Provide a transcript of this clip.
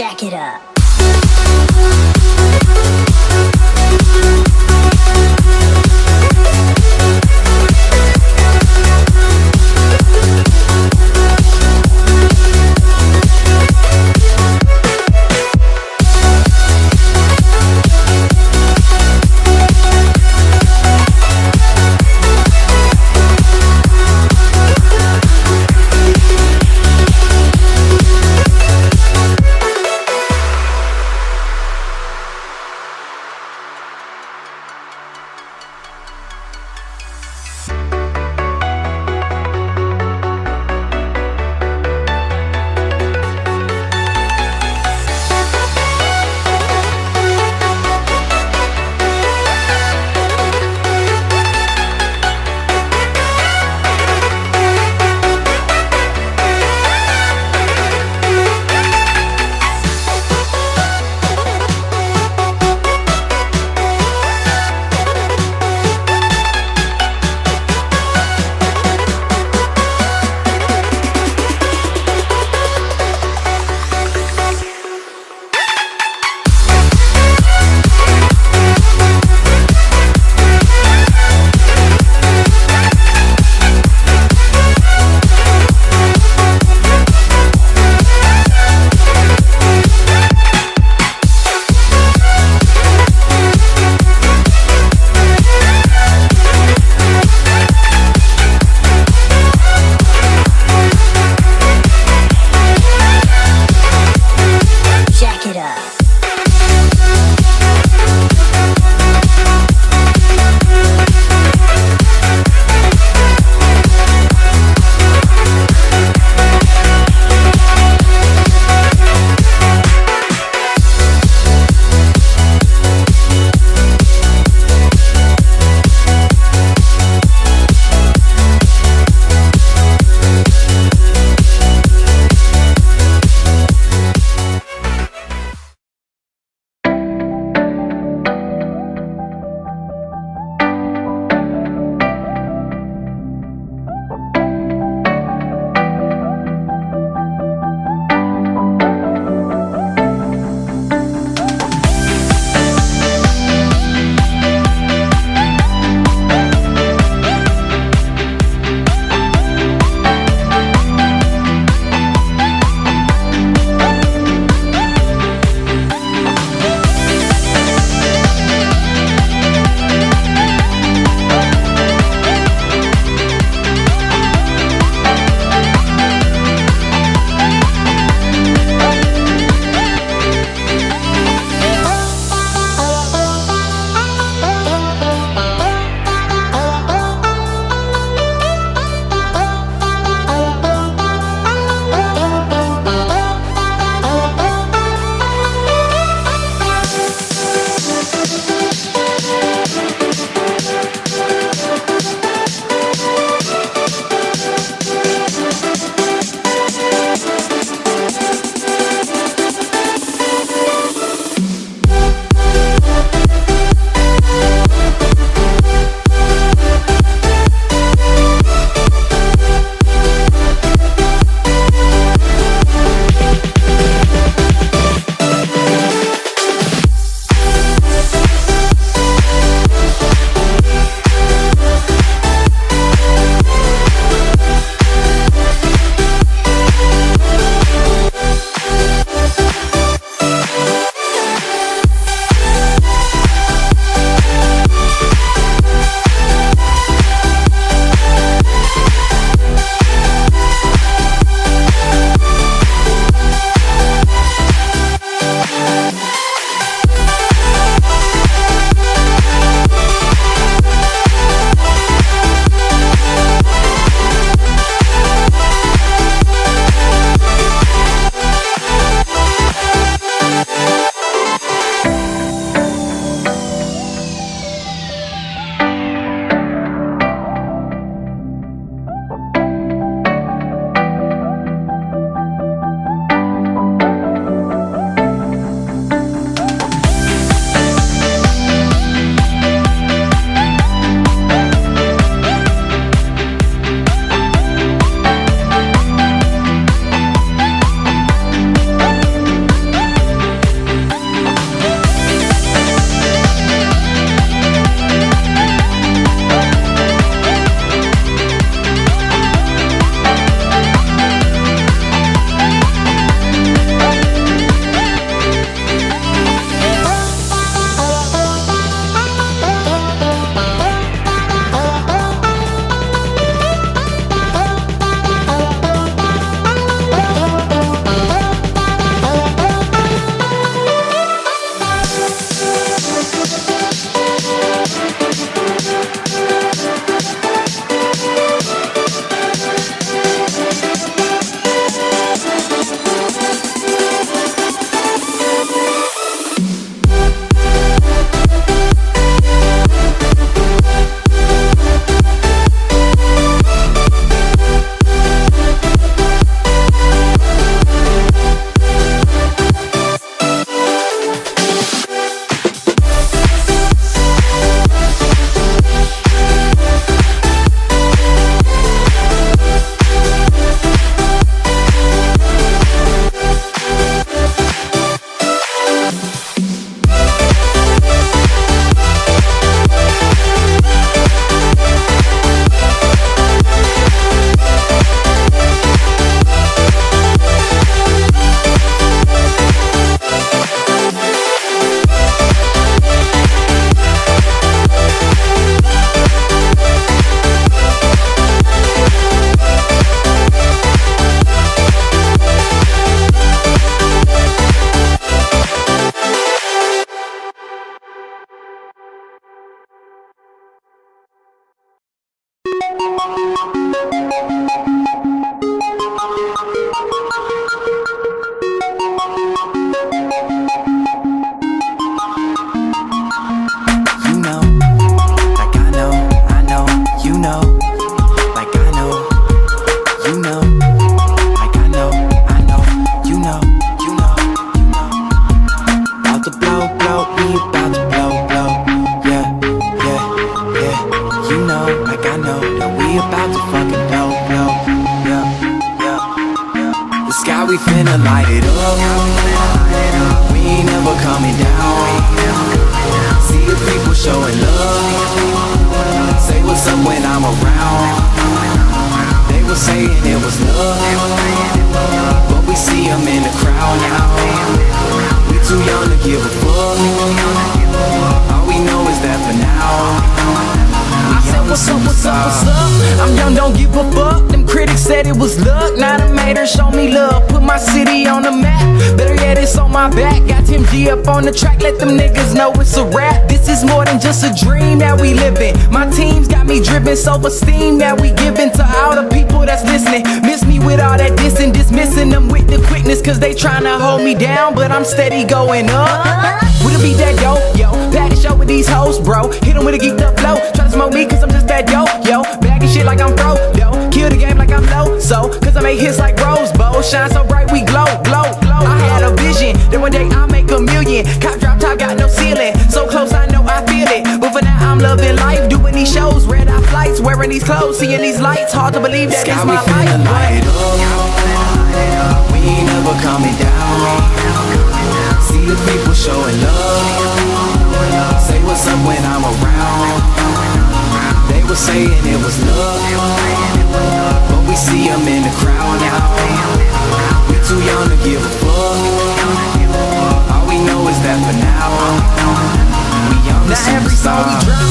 jack it up. We finna light it up. We ain't never coming down. See the people showing love. Say what's up when I'm around. They were saying it was love, but we see them in the crowd now. We too young to give a fuck. All we know is that for now. I said what's up, what's up, what's up? I'm young, don't give a fuck. Them critics said it was luck. Now the haters show me love. Put my city on the map. Better yet, it's on my back. Got Tim G up on the track. Let them niggas know it's a rap. This is more than just a dream that we living. My team's got me driven. Self-esteem that we giving to all the people that's listening. Miss me with all that dissing. Dismissing them with the quickness. Cause they tryna hold me down. But I'm steady going up. Would it be that dope, yo? Pack a show with these hoes, bro. Hit them with a geeked up flow. Try to smoke me cause I'm just that dope, yo. Bagging shit like I'm pro, yo. Kill the game like I'm low, so cause I make hits like Rose Bowl. Shine so bright we glow, glow, glow. I had a vision that one day I'll make $1 million. Cop drop top got no ceiling. So close I know I feel it. But for now I'm loving life. Doing these shows, red eye flights. Wearing these clothes, seeing these lights. Hard to believe that it's my life. Light it up. We ain't never coming down. See the people showing love. Say what's up when I'm around. They were saying it was love, but we see them in the crowd now. We too young to give a fuck. All we know is that for now, we young to Now every song we drop